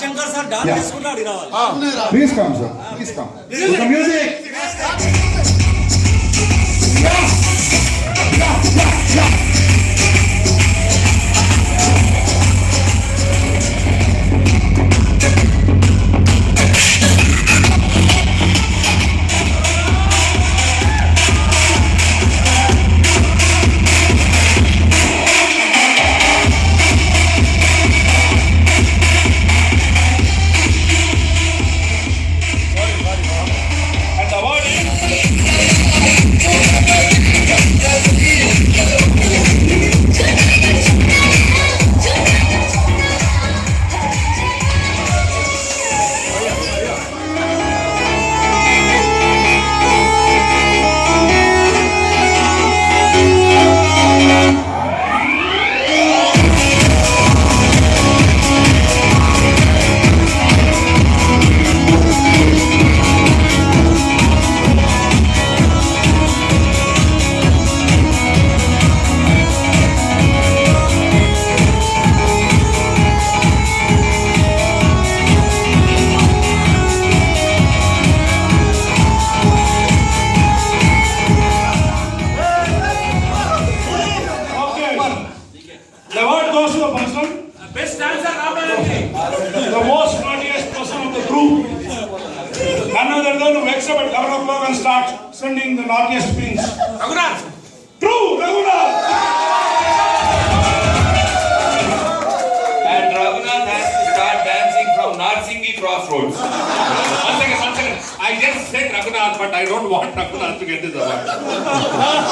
Shankar sir dance తీసుకున్నాడు రావాలి. Please come sir, please come. Music. The most naughtiest person of the group. None other than to wake up at 11 o'clock and start sending the naughtiest pins. Raghunath. True, Raghunath. And Raghunath has to start dancing from Narsingi Crossroads. One second. I just said Raghunath, but I don't want Raghunath to get this award.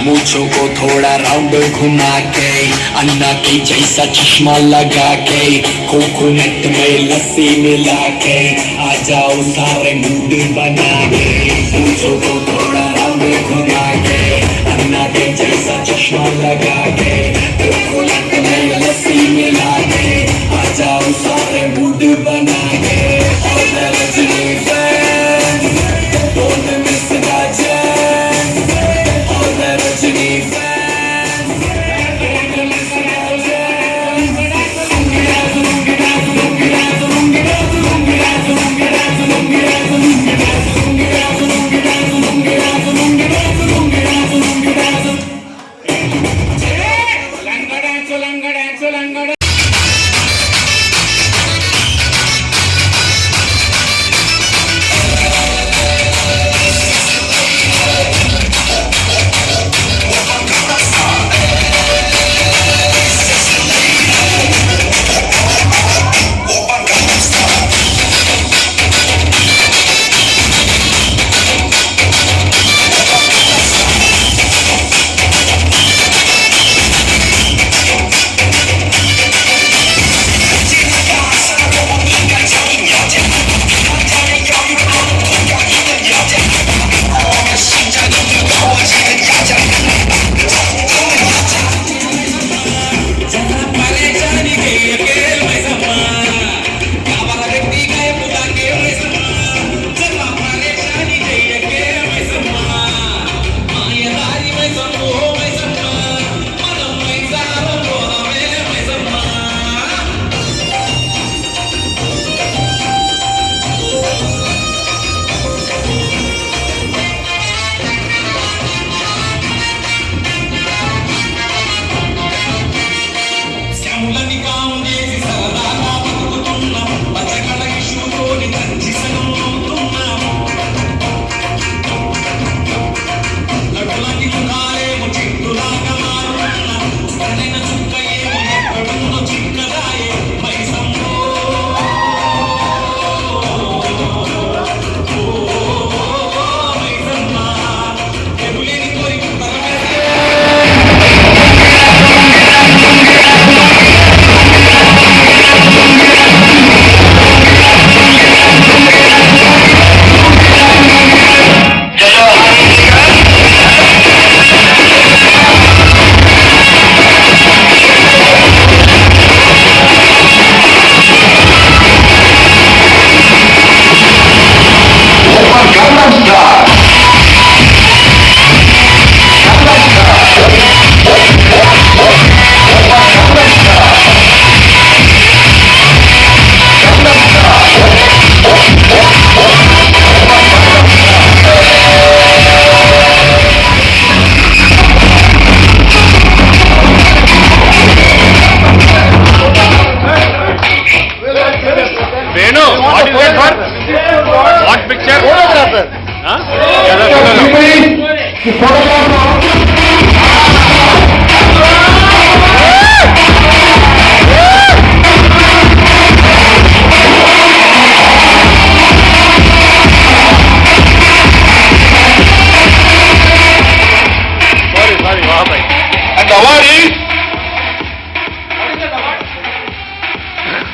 मूछों को थोड़ा round घुमा के अन्ना के जैसा चश्मा लगा के coconut में लस्सी मिला के आ जाओ सारे मूड बना के मूछों को थोड़ा राउंड घुमा के अन्ना के जैसा चश्मा लगा के कोकोनट में लस्सी मिला के आ जाओ सारे मूड बना के और Rajni fan don't miss the chance all the Rajini fans don't miss the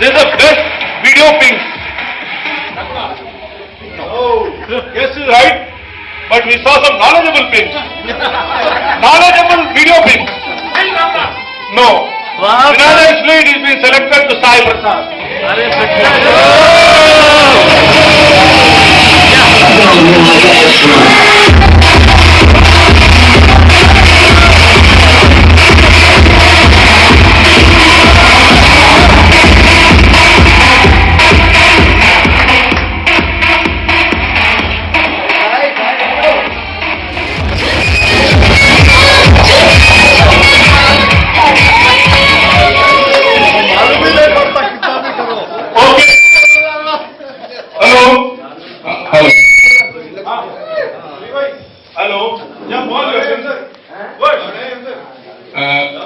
This is the best video ping. Yes, is right. But we saw some knowledgeable pings. Knowledgeable video pings. No. Unanimously it has been selected to Sai Prasad.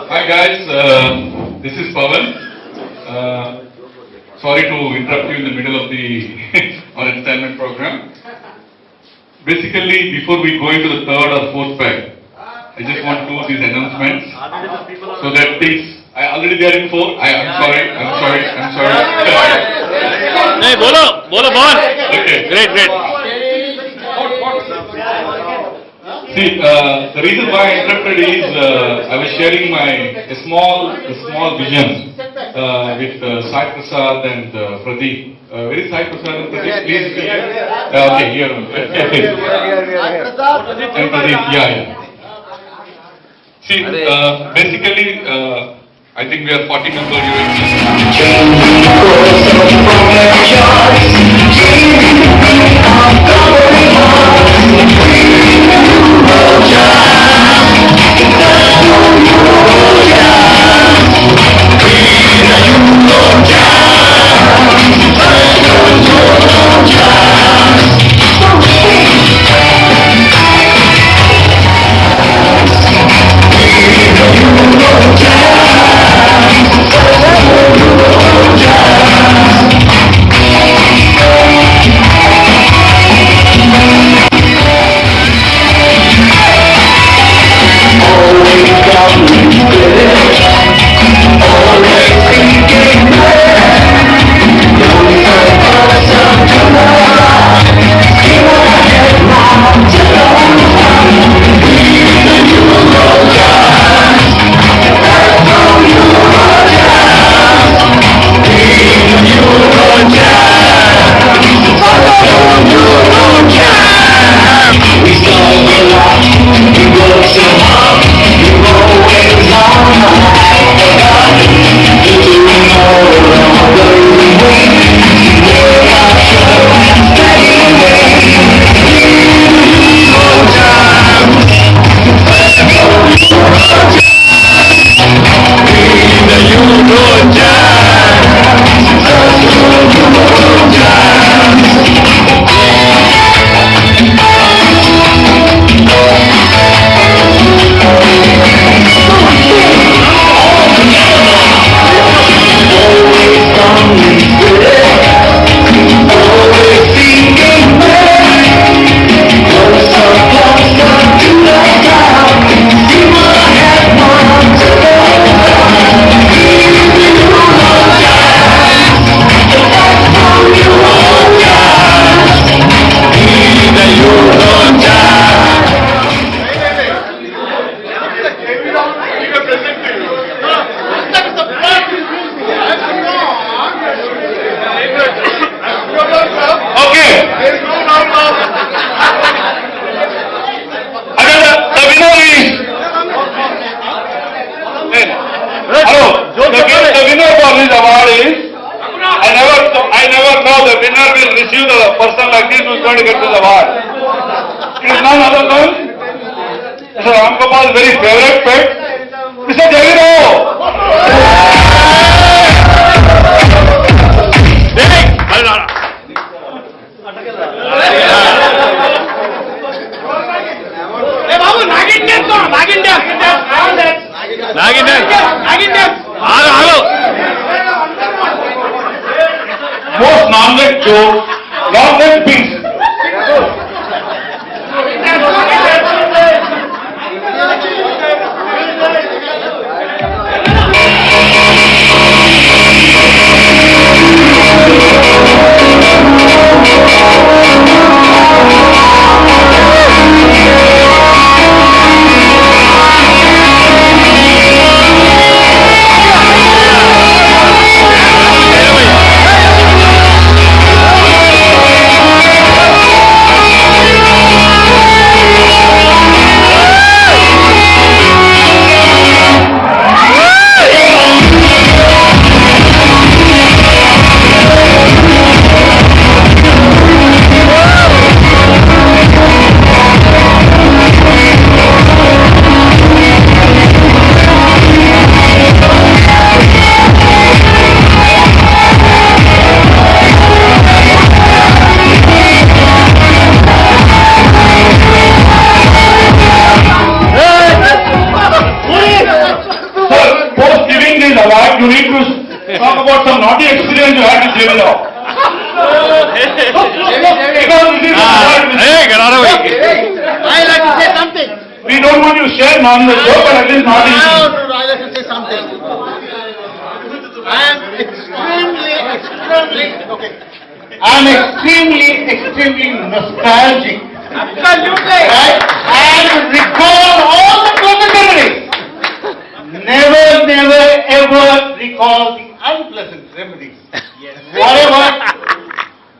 Hi guys, this is Pawan. Sorry to interrupt you in the middle of the our entertainment program. Basically, before we go into the third or fourth pack, I just want to do these announcements so that things. I already there in 4. I'm sorry. नहीं बोलो बोलो बोल Okay. Great great See, the reason why I interrupted is I was sharing a small vision with Sai Prasad and Pradeep. Where is Sai Prasad and Pradeep? Please. Okay, here. And Pradeep, yeah. See, basically, I think we are 40 member units. I never know the winner will receive the person like this who is going to get this award. It is none other than Mr. Ram Gopal's very favorite pet, Mr. Javiro. Most non-veg jokes, non-veg piece. You need to talk about some naughty experience you had with Javiro. Because this is Hey, get out of the way. I like to say something. We don't want you to share on the show, but at least not in. I have to say something. I am extremely nostalgic. Absolutely. Right? And recall all the pleasant memories. Never, ever recall the unpleasant memories. Yes.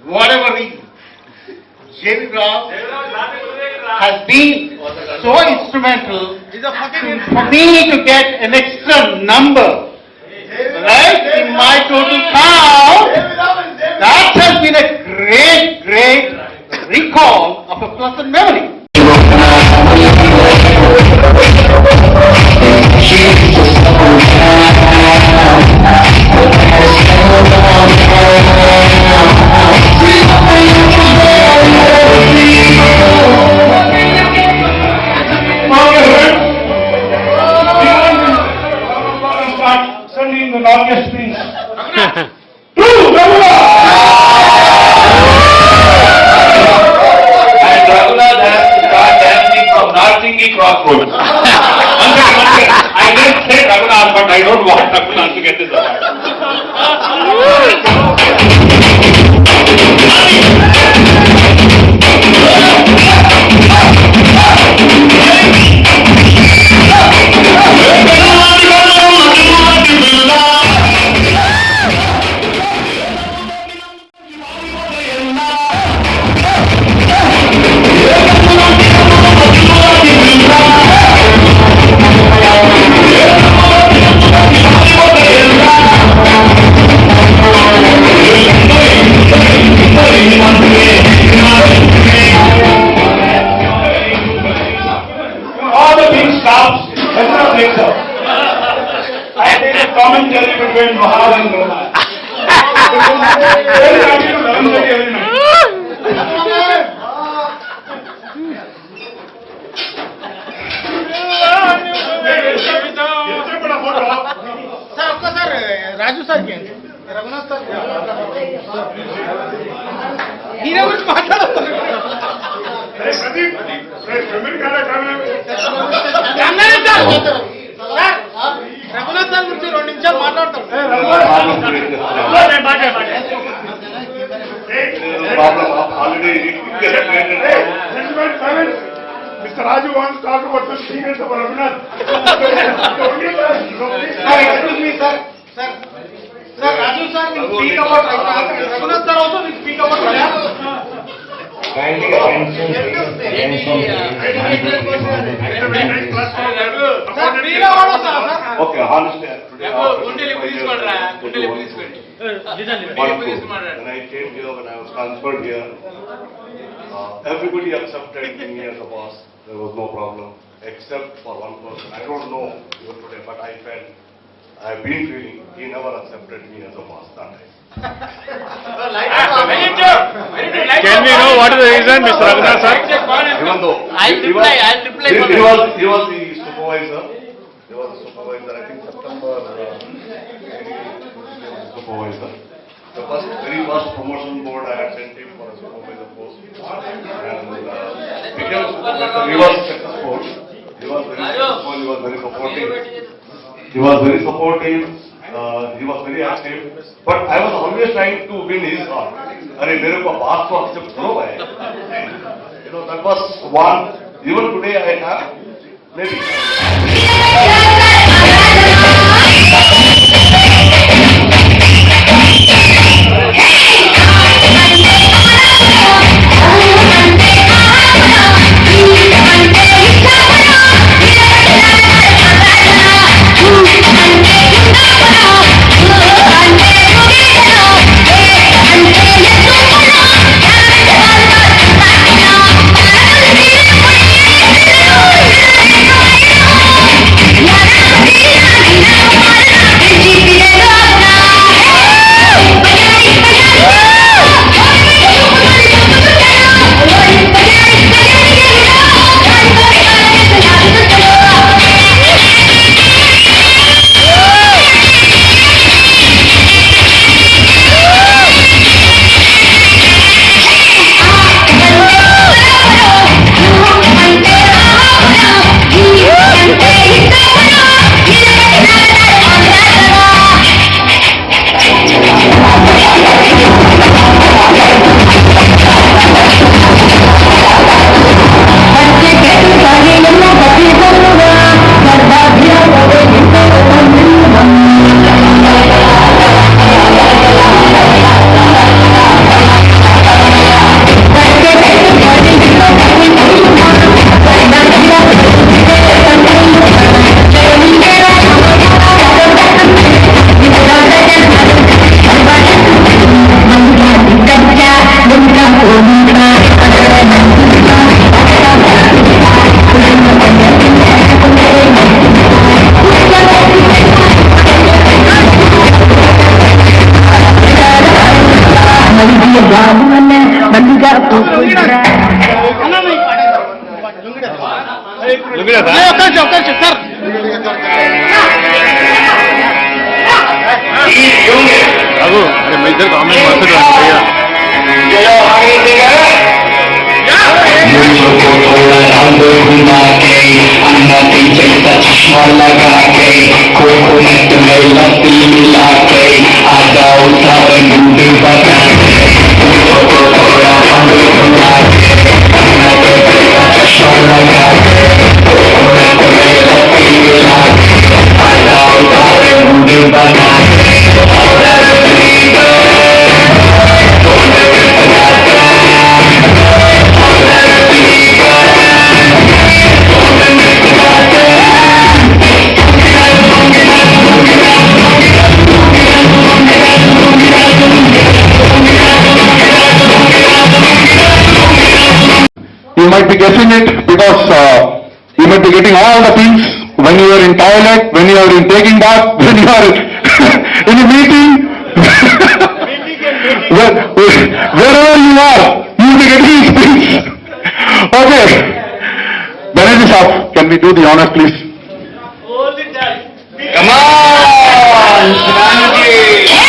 Whatever reason. J.V. Rao has been so instrumental for me to get an extra number, right, in my total count. That has been a great recall of a pleasant memory. Sending the longest speech. And Raghunath has to start dancing from Narsingi Crossroads. One second. I just said Raghunath, but I don't want Raghunath to get this award. All the big stops, Ezra breaks up. I did a commentary between Mahal and Rohan. Very happy to learn that every night. Raju sir के Raghunath sir हीरा गुరించి మాట్లాడొద్దు Raghunath sir గురించి 2 నిమిషాలు మాట్లాడతాం Mr. Raju wants to talk about the secrets of Raghunath. Excuse me, sir. Sir, Raju sir will speak about Raghunath sir also will speak about Kindly Okay, honestly, today when I came here, when I was transferred here, everybody accepted me as a boss. There was no problem, except for one person. I don't know even today, but I felt, I've been feeling, he never accepted me as a boss that time. Can we know what is the reason, Mr. Raghunath sir? Even though I'll reply. he was the supervisor. He was the supervisor. I think September supervisor. The very first promotion board I had sent him for a supervisor post, and became supervisor. He was successful. He was very successful. He was very supportive. He was very supportive. He was very active. But I was always trying to win his heart. अरे मेरे को बात को accept करो भाई. You know, that was one. Even today I have maybe. Yeah. Raghu अरे मैं इधर कमेंट मत भैया मुझको थोड़ा राउंड घुमा के अन्ना की जैसा चश्मा लगा के कोकोनट में लस्सी मिला के आ जाओ सारे मूड बना के मुझको थोड़ा राउंड घुमा के अन्ना की जैसा चश्मा लगा के कोकोनट में लस्सी मिला के आ जाओ सारे मूड बना के You might be guessing it because you might be getting all the things when you are in toilet, when you are in taking bath, when you are in a meeting, wherever you are, you will be getting these things. Okay. Benedict Saab, can we do the honors, please? Come on, Shivanji.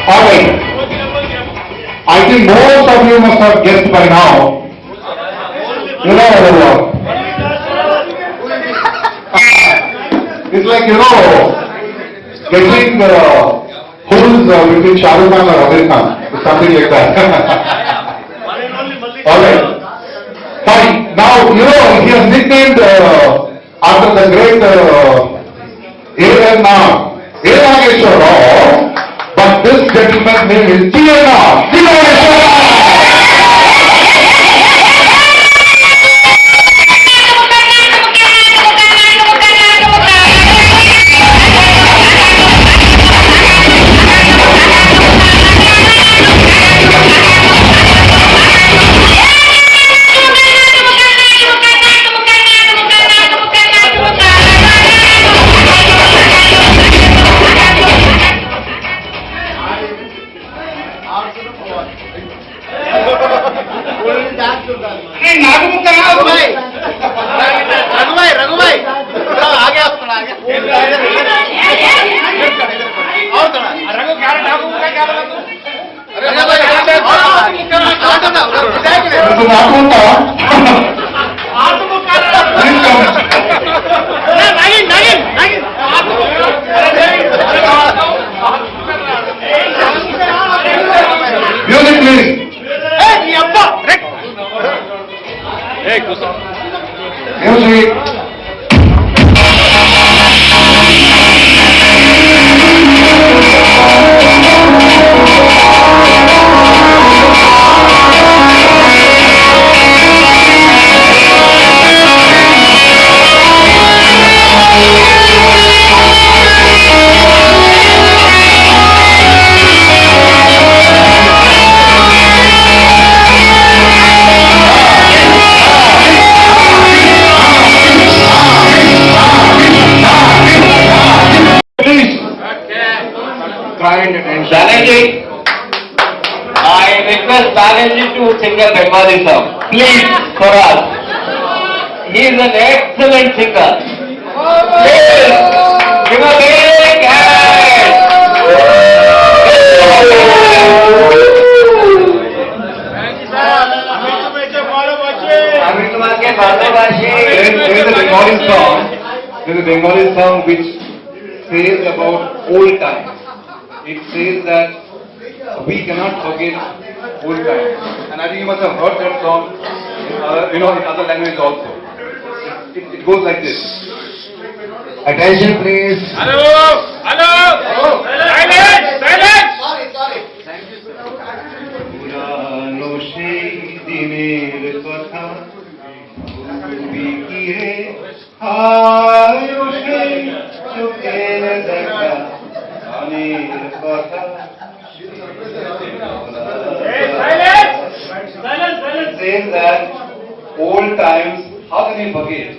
Alright. I think most of you must have guessed by now. You know, it's like, getting who's between Shah Rukh Khan or Amir Khan, something like that. Alright. Fine. Now, he has nicknamed after the great A. Nageshwar Rao. But this gentleman's name is T.N.R. Music, please. Music. Banerjee, I request Banerjee to sing a Bengali song. Please, for us. He is an excellent singer. Please, give a big hand. Amir Kumar ke Bharabashi. There is a Bengali song which says about old times. It says that we cannot forget old times. And I think you must have heard that song in other languages also. It goes like this. Attention please. Hello. Silence. পুরানো সেই দিনের কথা তুমি কি রে আয়ো সেই চোখের দেখা গানের কথা how can we forget?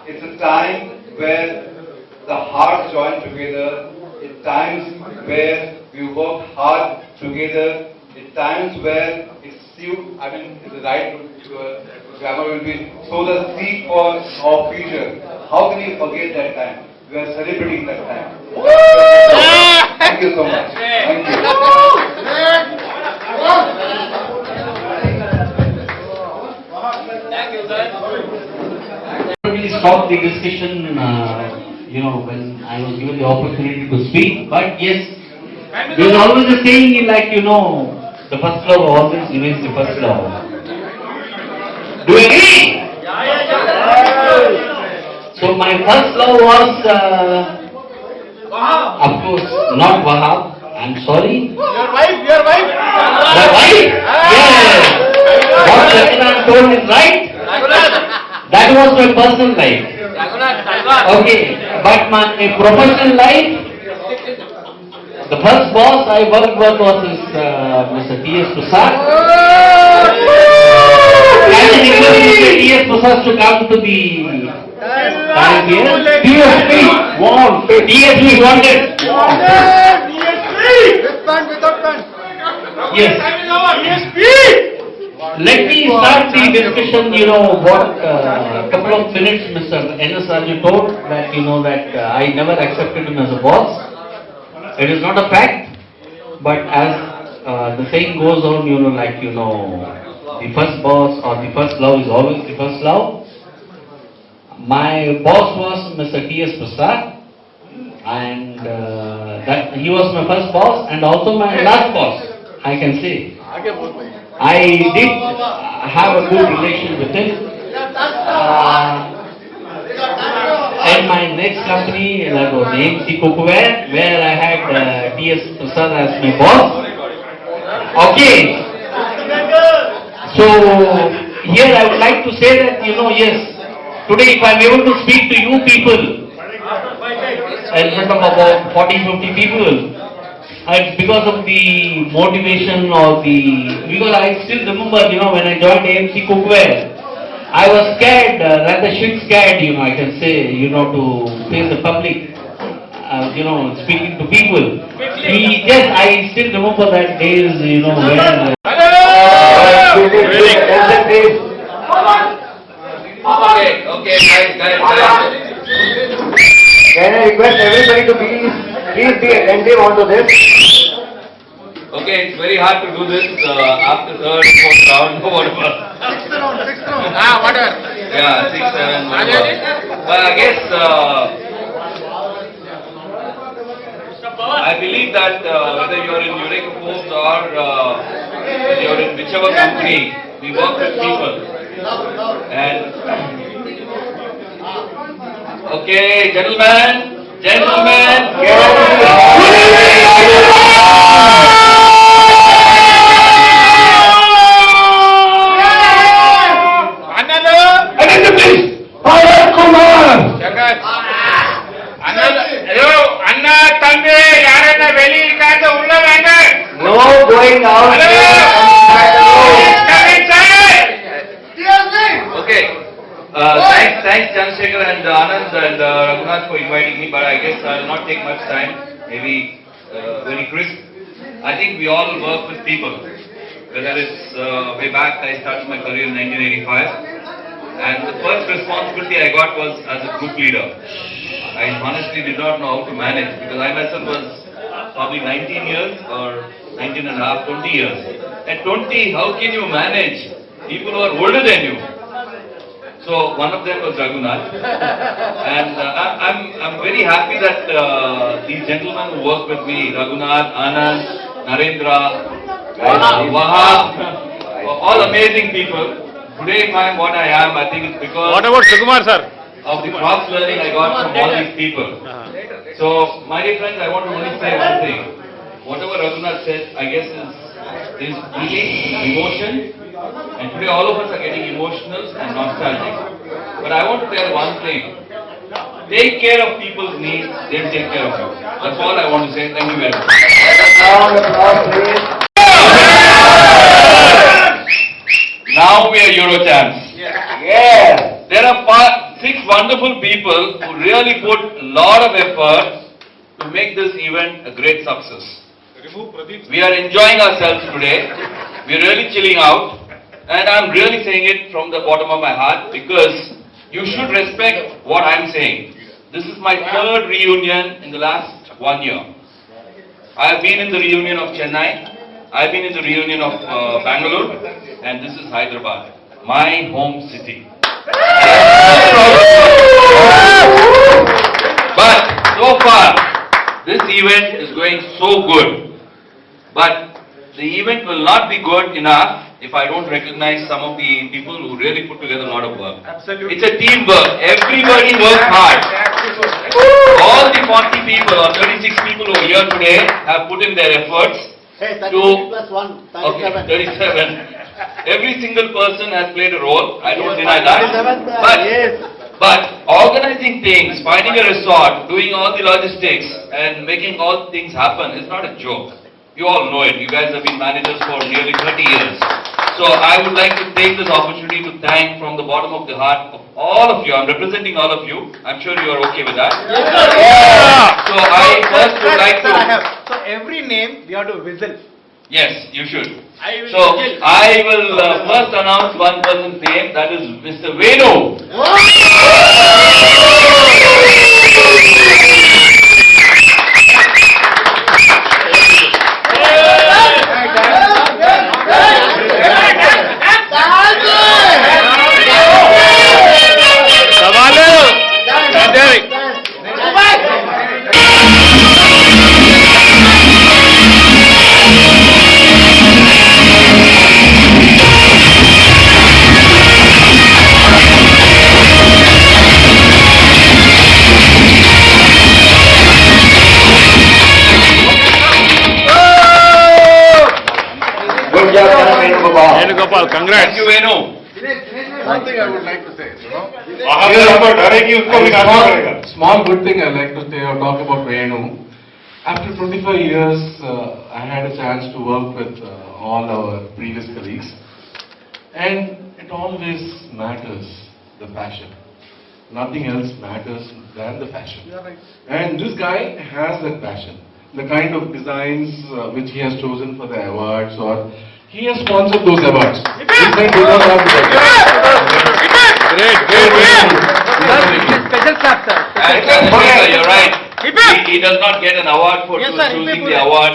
It's a time where the hearts join together. It's times where we work hard together. It's times where it's you. I mean, the right grammar will be sow the seed for our future. How can we forget that time? We are celebrating that time. Thank you so much. Thank you. Really stop the discussion, when I was given the opportunity to speak. But yes, there's always a saying like, the first love always remains the first love. Do you agree? So my first love was, of course, not Wahab. I'm sorry. Your wife? The wife? Yes. What Raghunath told is right. That was my personal life. Okay, but my professional life, the first boss I worked with was Mr. T.S. Prasad. And I request Mr. T.S. Prasad to come to the time here. TSP wanted. Yes. Let me start the discussion, what couple of minutes Mr. N.S. Raju told that, that I never accepted him as a boss. It is not a fact, but as the saying goes on, the first boss or the first love is always the first love. My boss was Mr. T.S. Prasad, and that he was my first boss and also my last boss, I can say. I did have a good relation with him. And my next company, that was AMC Cookware, where I had T.S. Prasad as my boss. Okay. So, here I would like to say that, yes, today if I am able to speak to you people, in front of about 40-50 people, it's because of the motivation or because I still remember, when I joined AMC Cookware, I was scared, rather shit scared, I can say, to face the public, speaking to people. Yes, I still remember that days, when... Okay, guys. Can I request everybody to please be attentive onto this? Okay, it's very hard to do this after third, fourth round, whatever. Sixth round. Whatever. Yeah, 6, 7, whatever. But I guess I believe that whether you're in Eureka Post or whether you're in whichever company, we work with people. And okay, gentlemen. ಅಣ್ಣ ತಂದೆ ಯಾರನ್ನ வெளியிருக்காங்க உள்ள வாங்க. No going out. Okay. Thanks Chandrasekhar and Anand and Raghunath for inviting me, but I guess I will not take much time. Maybe very crisp. I think we all work with people. Whether it's way back, I started my career in 1985, and the first responsibility I got was as a group leader. I honestly did not know how to manage because I myself was probably 19 years or 19 and a half, 20 years. At 20, how can you manage people who are older than you? So one of them was Raghunath, and I'm very happy that these gentlemen who work with me, Raghunath, Anand, Narendra, Wahab, all amazing people. Today if I am what I am, I think it's because What about Sukumar sir? of the cross learning I got from all these people. So my dear friends, I want to only say one thing. Whatever Raghunath said, I guess is feeling, emotion. And today all of us are getting emotional and nostalgic. But I want to tell one thing. Take care of people's needs, they'll take care of you. That's all I want to say. Thank you very much. Now we are Euro champs. Yes. there are 6 wonderful people who really put a lot of effort to make this event a great success. We are enjoying ourselves today. We are really chilling out. And I'm really saying it from the bottom of my heart because you should respect what I'm saying. This is my 3rd reunion in the last 1 year. I have been in the reunion of Chennai. I've been in the reunion of Bangalore. And this is Hyderabad, my home city. But so far, this event is going so good. But the event will not be good enough if I don't recognize some of the people who really put together a lot of work. Absolutely. It's a teamwork. Everybody works hard. All the 40 people or 36 people who are here today have put in their efforts. Hey, 36 to, plus 1, 37. Okay, 37. Every single person has played a role. I don't deny that. But organizing things, finding a resort, doing all the logistics and making all things happen is not a joke. You all know it. You guys have been managers for nearly 30 years. So I would like to take this opportunity to thank from the bottom of the heart of all of you. I'm representing all of you. I'm sure you are okay with that. Yes. So I first would like to... So every name we have to whistle. Yes, you should. So I will first announce one person's name. That is Mr. Venu. Venugopal, congrats. Thank you, Venu. One thing I would like to say, Small good thing I like to say or talk about Venu. After 25 years, I had a chance to work with all our previous colleagues, and it always matters the passion. Nothing else matters than the passion. And this guy has that passion. The kind of designs which he has chosen for the awards, or he has sponsored those awards. Great. Special clap, sir. You're right. He does not get an award for choosing the award.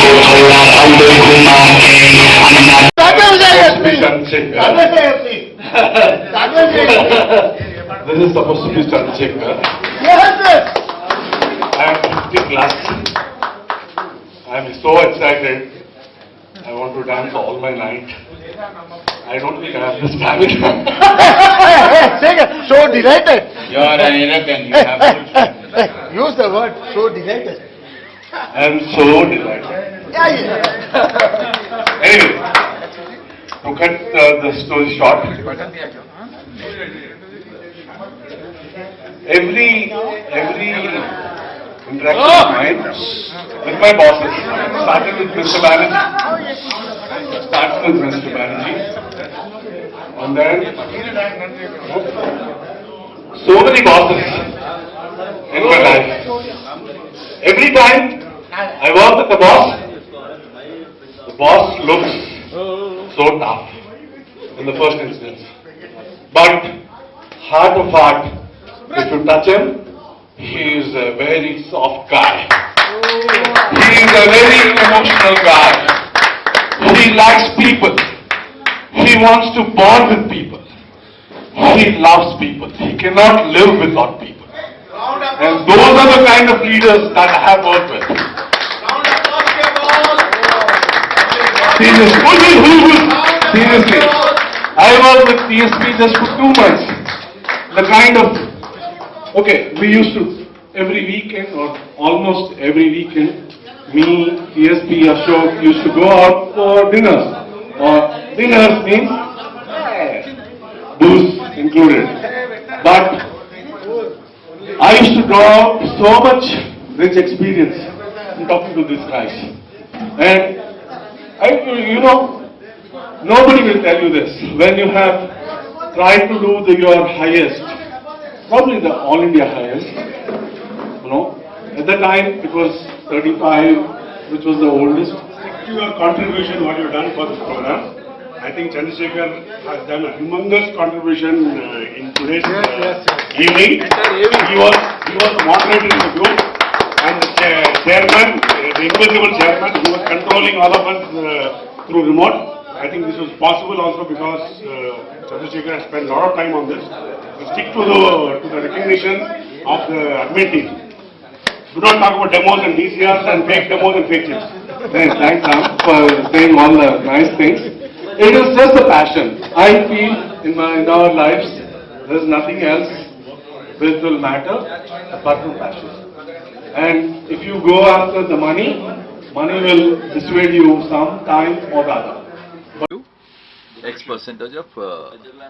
थोड़ा round घुमा के अन्ना This is supposed to be Chandrasekhar. I am 50 plus. I am so excited. I want to dance all my night. I don't think I have the stamina. So delighted. You are an European, you have to. Use the word, so delighted. I am so delighted. Anyway, to cut the story short, every interaction of mine with my bosses started with Mr. Banerjee. Starts with Mr. Banerjee, and then so many bosses in my life. Every time I work with the boss looks so tough in the first instance. But heart of heart, if you touch him, he is a very soft guy. He is a very emotional guy. He likes people. He wants to bond with people. He loves people. He cannot live without people. And those are the kind of leaders that I have worked with. Seriously, I worked with TSP just for 2 months. The kind of, okay, we used to, every weekend or almost every weekend, me, TSP, Ashok used to go out for dinners. Or dinners means booze included. But I used to draw so much rich experience in talking to these guys. And you know, nobody will tell you this. When you have tried to do your highest, probably the all India highest, you know, at the time it was 35, which was the oldest. To your contribution, what you have done for this program, I think Chandrasekhar has done a humongous contribution in today's evening. He was the moderator in the group, and the chairman, the invisible chairman, who was controlling all of us through remote. I think this was possible also because Chandrasekhar has spent a lot of time on this. We stick to the recognition of the admin team. Do not talk about demos and DCRs and fake demos and fake chips. Thanks, Sam, for saying all the nice things. It is just a passion. I feel in our lives, there is nothing else which will matter apart from passion. And if you go after the money, money will dissuade you some time or the other. X percentage of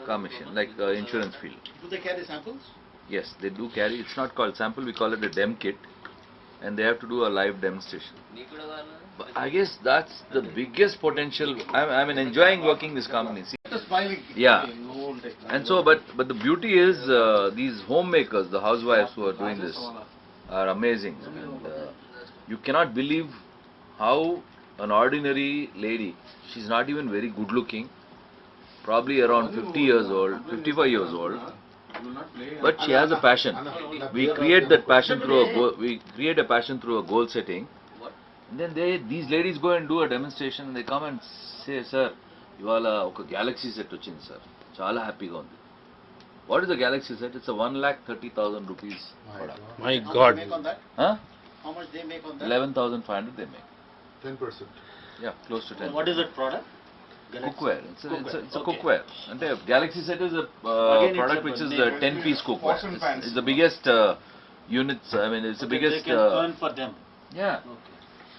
commission, like insurance field. Do they carry samples? Yes, they do carry. It's not called sample, we call it a dem kit, and they have to do a live demonstration. But I guess that's the biggest potential. I mean, enjoying working this company. See, yeah, and so, but the beauty is these homemakers, the housewives who are doing this, are amazing. And, you cannot believe how an ordinary lady, she's not even very good looking, probably around 50 years old, 55 years old, but she has a passion. We create that passion through a passion through a goal setting. And then these ladies go and do a demonstration, and they come and say, sir, ivala oka Galaxy set ochindi sir, chala happy ga undi. What is a Galaxy set? It's a 1,30,000 rupees product. My God. Huh? How much they make on that? 11,500 they make. 10%. Yeah, close to 10. What is that product? Cookware. It's a cookware. And the Galaxy set is a product which is a 10-piece cookware. It's the biggest units. I mean, it's the biggest. They can earn for them. Yeah.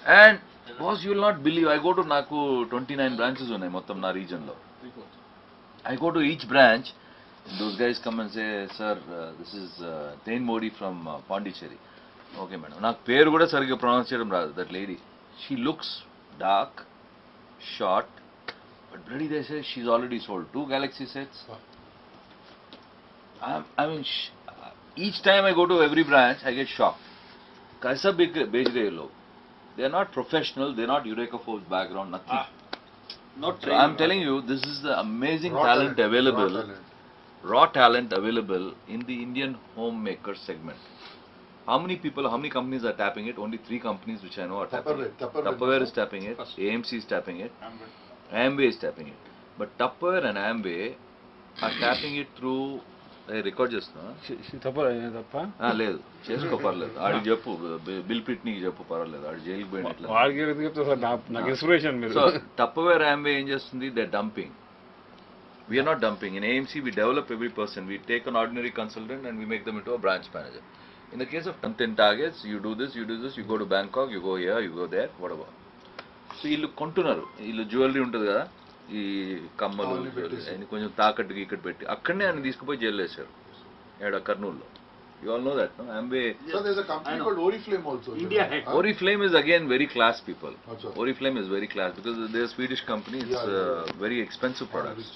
And boss, you will not believe. I go to Naku 29 branches on Mottam region lo. I go to each branch. Those guys come and say, sir, this is Tain Modi from Pondicherry. Okay, madam. Naku peru kuda sariga pronounce cheyadam radu. That lady. She looks dark, short, but bloody they say she's already sold 2 Galaxy sets. I mean, each time I go to every branch, I get shocked. Kaisa bej gaye log. They are not professional, they are not Eureka Force background, nothing. So I am telling you, this is the amazing talent available, raw talent available in the Indian homemaker segment. How many people, how many companies are tapping it? Only 3 companies which I know are tapping it. Tupperware is tapping it, AMC is tapping it, Amway is tapping it. But Tupperware and Amway are tapping it through record చేస్తున్నా లేదు చేసుకో పర్లేదు ఆడికి చెప్పు bill పిట్నీకి చెప్పు పర్వాలేదు ఆడు జైలుకి పోయినట్లు సో టప్పవేర్ ఆంబే ఏం చేస్తుంది they dumping we're not dumping in AMC we develop every person we take an ordinary consultant and we make them into a branch manager in the case of 10 targets you do this you go to Bangkok you go here you go there whatever so వీళ్ళు కొంటున్నారు వీళ్ళు jewellery ఉంటుంది కదా ఈ కమ్మలు కొంచెం తాకట్టుకి ఇక్కడ పెట్టి అక్కడనే ఆయన తీసుకుపోయి జైలు వేశారు ఏడ కర్నూలులో you all know that no Amway. So there's a company called Oriflame also. Oriflame is again very class people. Oriflame is very class because they're a Swedish company. It's very expensive products.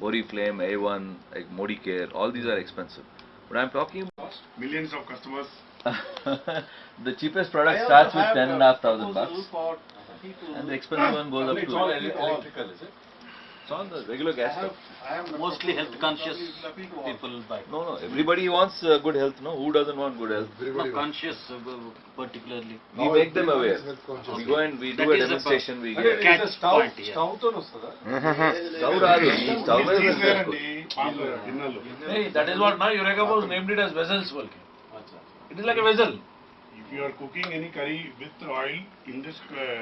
Oriflame, A1, like Modicare, all these are expensive. But I'm talking about Millions of customers. the cheapest product starts with $10,500 and the expensive one goes up to. electrical, is it? It's on the regular gas stove. Mostly health conscious people buy. No, everybody wants good health, no? Who doesn't want good health? Not conscious particularly. We make them aware. We go and we do a demonstration. We get Catch point, yeah. Stove తో వస్తుందా? stove రాదు. Stove is helpful. Hey, that is what now Eureka Boss named it as vessels. It is like a vessel. If you are cooking any curry with oil in this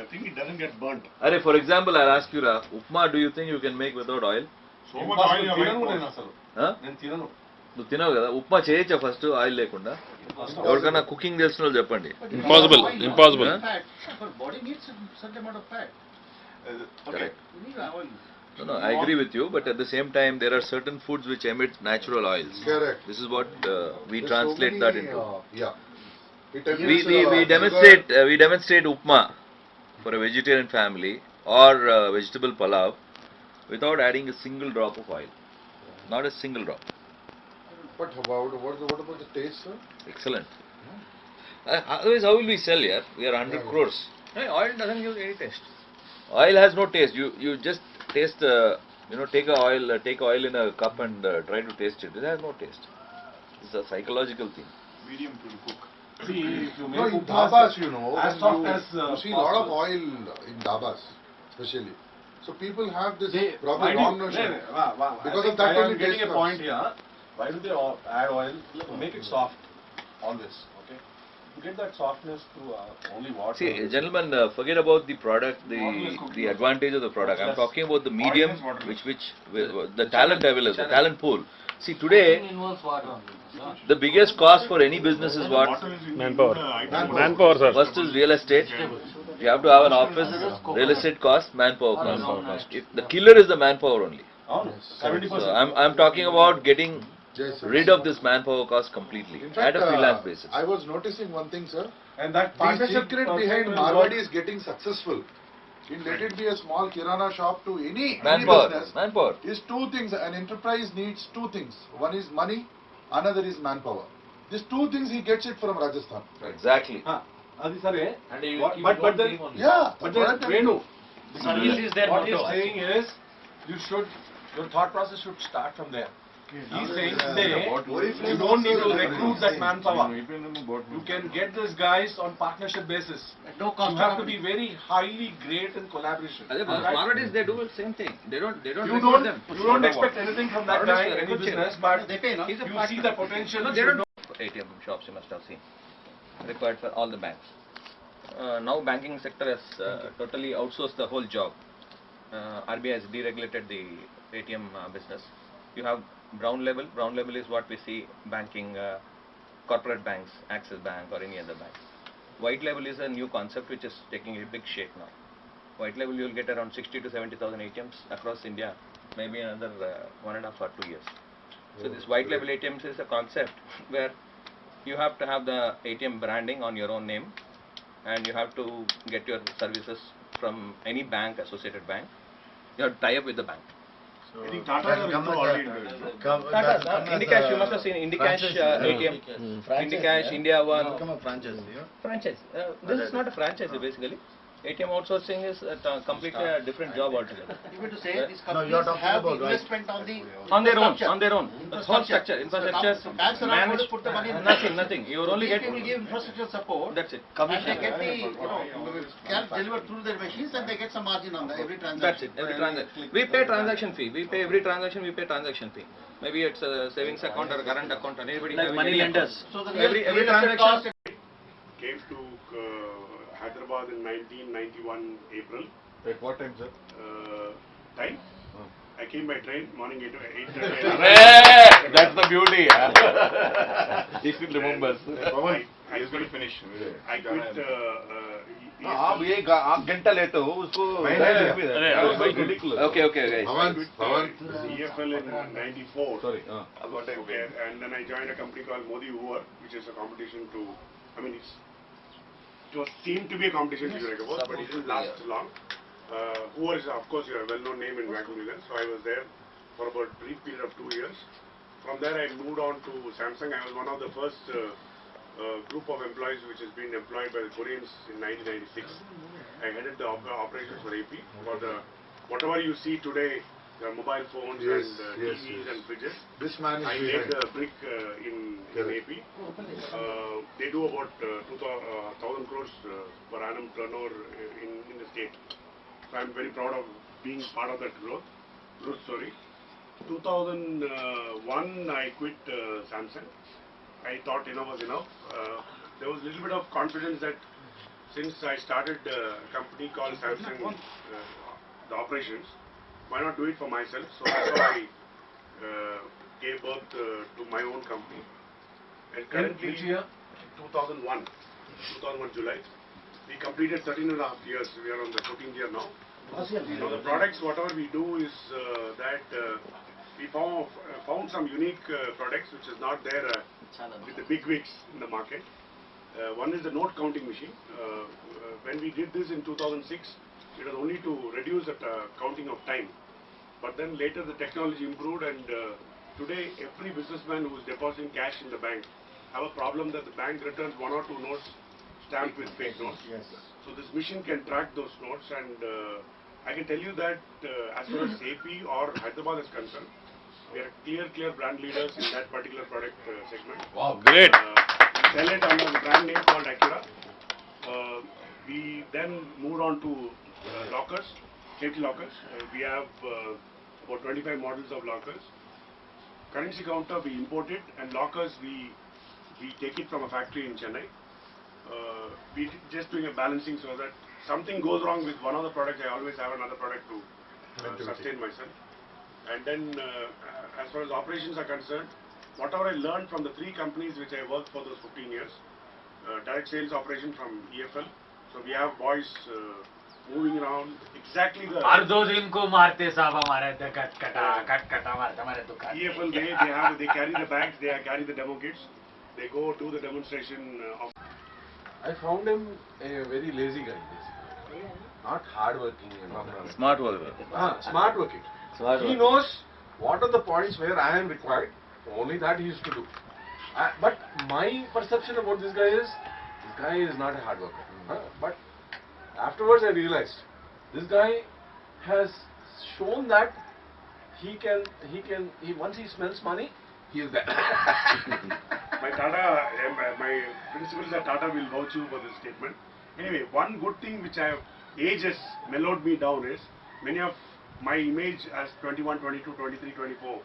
thing, it doesn't get burnt. Arey, for example, I'll ask you, upma, do you think you can make without oil? So much oil you తినను have నేను అసలు. Huh? నేను తినను. నువ్వు తినవు కదా ఉప్మా చేయొచ్చా first oil లేకుండా ఎవరికైనా కుకింగ్ తెలిసిన వాళ్ళు చెప్పండి Impossible. But body needs a certain amount of fat. Correct. You need oil. No, I agree with you, but at the same time, there are certain foods which emit natural oils. Correct. This is what we translate that into. Yeah. We demonstrate upma for a vegetarian family or vegetable palav without adding a single drop of oil. Not a single drop. But what about the taste, sir? Excellent. Otherwise, how will we sell here? We are 100 crores. Hey, oil doesn't give any taste. Oil has no taste. You just taste, take oil in a cup and try to taste it. It has no taste. It's a psychological thing. Medium to cook. See, if you No, make in upma dhabas, you know, as when soft you, as you see a lot of oil in dhabas, especially. So people have this probably wrong notion. Because of that I only am getting taste a point comes. here. Why do they add oil? Make it soft, always. Okay. You get that softness through only water. See, gentlemen, forget about the product, the advantage of the product. I'm talking about the medium, which the talent available, the talent pool. See, today, Involves water only. the biggest cost for any business is what? Manpower, sir. First is real estate. You have to have an office, real estate cost, manpower cost. If the killer is the manpower only. అవును, 70%. So I'm talking about getting Yes, sir. rid of this manpower cost completely In at fact, a freelance basis. I was noticing one thing, sir. And that The partnership secret behind Marwadi is getting successful. Let it be a small kirana shop to any business. Manpower. Is two things. An enterprise needs two things. One is money, another is manpower. These two things he gets it from Rajasthan. Exactly. అది సరే. And you keep But it on then, team only. Yeah. but what then I'm telling Venu, you. Service is their what he's motto. saying is, your thought process should start from there. He's saying today, you don't need to recruit that manpower. You can get these guys on partnership basis. No You cost. have to be very highly great in collaboration. Marwadis, they do the same thing. They don't You recruit don't, them. you don't expect anything from that guy, any Recruit business, him. but They pay, no? He's a you partner. see the potential. No, they don't. ATM shops you must have seen. Required for all the banks. Now banking sector has totally outsourced the whole job. RBI has deregulated the ATM business. You have brown label. Brown label is what we see banking, corporate banks, Axis Bank or any other bank. White label is a new concept which is taking a big shape now. White label you will get around 60 to 70,000 ATMs across India, maybe another 1.5 or 2 years. So this white label ATMs is a concept where you have to have the ATM branding on your own name and you have to get your services from any bank, associated bank. You have to tie up with the bank. I think Tata are into already into it. Indicash, you must have seen Indicash ATM. Indicash, India One. Become a franchise. Franchise. This is not a franchise basically. ATM outsourcing is completely a different job altogether. You mean to say these companies have the investment on the On their own, structure. on their own. The whole structure, infrastructure, So banks are not going to manage, put the money in. nothing. You will only These get, people give infrastructure support. that's it. And they get the, cash delivered through their machines and they get some margin on every transaction. That's it, every transaction. We pay transaction fee. We pay every transaction, we pay transaction fee. Maybe it's a savings account or a current account, and anybody having any account. So the Every real estate transaction. Came to Hyderabad in 1991 April. At what time, sir? Time? I came by train morning 8:30. That's the beauty. He still remembers. I quit finish. I quit. आप एक घंटा लेते हो उसको ridiculous. Okay, guys. EFL in '94. Sorry. Okay, and then I joined a company called Modi Hoover, which is a competition to. I mean, it was seemed to be a competition to Eureka, but it didn't last long. Hoover is, of course, a well-known name in vacuum cleaners, so I was there for about a brief period of 2 years. From there, I moved on to Samsung. I was one of the first group of employees which has been employed by the Koreans in 1996. I headed the operations for AP. For the whatever you see today, the mobile phones Yes, and yes, TVs yes. and fridges. This man is I behind. laid the brick in AP. They do about 2,000 crores per annum turnover in the state. So I'm very proud of being part of that growth story. 2001 I quit Samsung. I thought enough was enough. There was a little bit of confidence that since I started a company called Samsung, the operations, why not do it for myself? So that's how I gave birth to my own company. And currently, Which year? 2001 July. We completed 13 and a half years. We are on the 14th year now. Now the products, whatever we do is that we found some unique products which is not there with the big wigs in the market. One is the note counting machine. When we did this in 2006, it was only to reduce the counting of time. But then later the technology improved, and today every businessman who is depositing cash in the bank have a problem that the bank returns 1 or 2 notes stamped with fake notes. Yes. So this machine can track those notes, and I can tell you that as far as AP or Hyderabad is concerned, we are clear brand leaders in that particular product segment. Wow, great. We sell it under the brand name called Acura. We then moved on to lockers, safety lockers. We have about 25 models of lockers. Currency counter we import it, and lockers we take it from a factory in Chennai. We just doing a balancing so that something goes wrong with one of the products, I always have another product to sustain myself. And then as far as operations are concerned, whatever I learned from the 3 companies which I worked for those 15 years, direct sales operation from EFL. So we have boys moving around exactly the हर 2 दिन को मारते साहब हमारे cut मारते हमारे दुकान EFL they carry the bags, they carry the demo kits, they go do the demonstration of. I found him a very lazy guy, basically. Not hardworking and all that. Smart work. Smart working. He knows what are the points where I am required. Only that he used to do. But my perception about this guy is not a hard worker. But afterwards I realized this guy has shown that he once he smells money, he is there. My principals at Tata will vouch you for this statement. Anyway, one good thing which age has mellowed me down is many of my image as 21, 22, 23, 24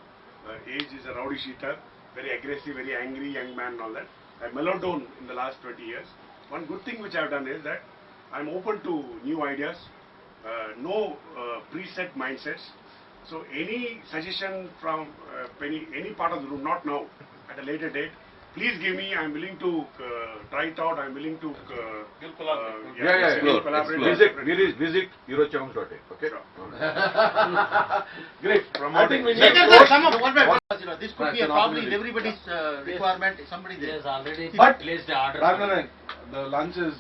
age is a rowdy sheeter, very aggressive, very angry young man and all that. I mellowed down in the last 20 years. One good thing which I have done is that I am open to new ideas, no preset mindsets. So any suggestion from any part of the room, not now, at a later date, please give me. I am willing to try it out. I am willing to collaborate. Visit Eurochunks.in. Okay. Sure. Great. Promoting. I think we need to Come on, one by one. This could be a problem in everybody's requirement, somebody there. Yes, already But- placed the order. Raghunath, the lunch is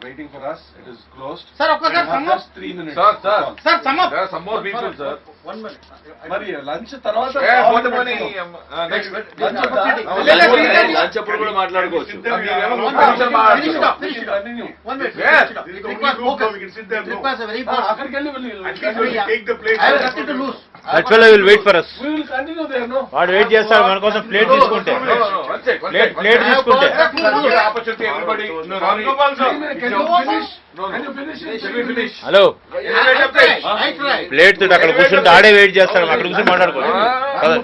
waiting for us. It is closed. Sir, okay, We sir, have sum up. just 3 minutes. Sir, That's all. Sir, sum up. There are some more people, sir. 1 minute. మరి lunch తర్వాత పోతే పోనీ, next. Lunch lunch అప్పుడు కూడా మాట్లాడుకోవచ్చు. Finish it off, finish it off. Continue 1 minute. Yes. Finish it off. It requires focus. It requires a very important. అక్కడికి వెళ్ళి I have nothing to lose. That fellow will wait for us. we will continue there, no? వాడు wait చేస్తాడు మన కోసం plate తీసుకుంటే plate తీసుకుంటే Opportunity, everybody. Can you finish? Can you finish? Hello I try. Plate తోటి అక్కడ కూర్చుంటే ఆడే వెయిట్ చేస్తాడు అక్కడ కూర్చొని మాట్లాడుకోవచ్చు కదా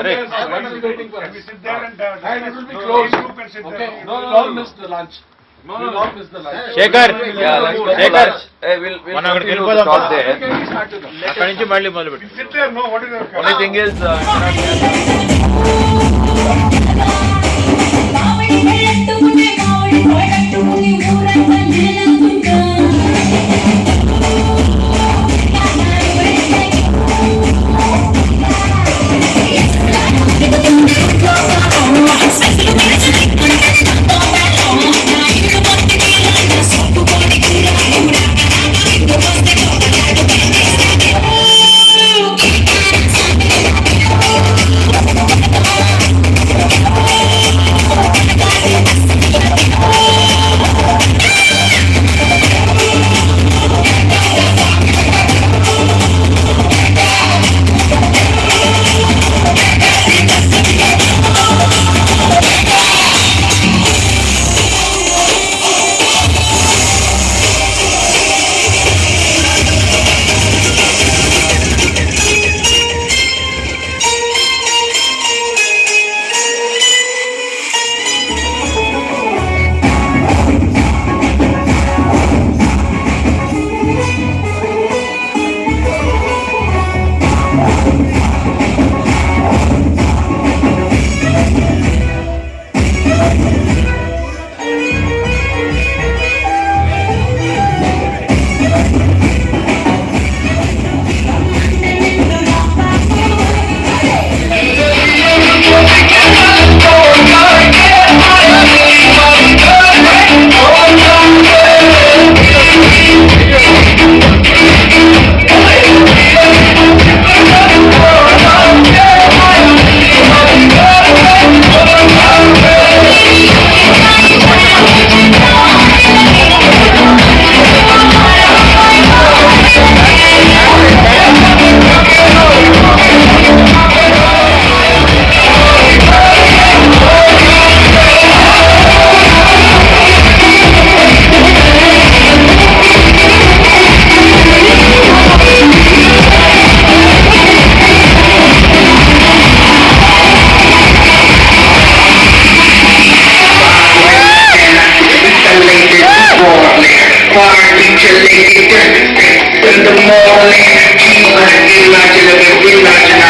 Hey. And it will be closed. Okay? No, we will not miss the lunch. We will not miss the lunch. Shekhar Yeah, let's go for Shekhar lunch. Hey, we'll మనం అక్కడికి continue వెళ్ళిపోదాం to talk there. Can we start with them? అక్కడి నుంచి మళ్ళీ మొదలు పెట్టు Only thing is, in the morning, imagine, imagine, imagine,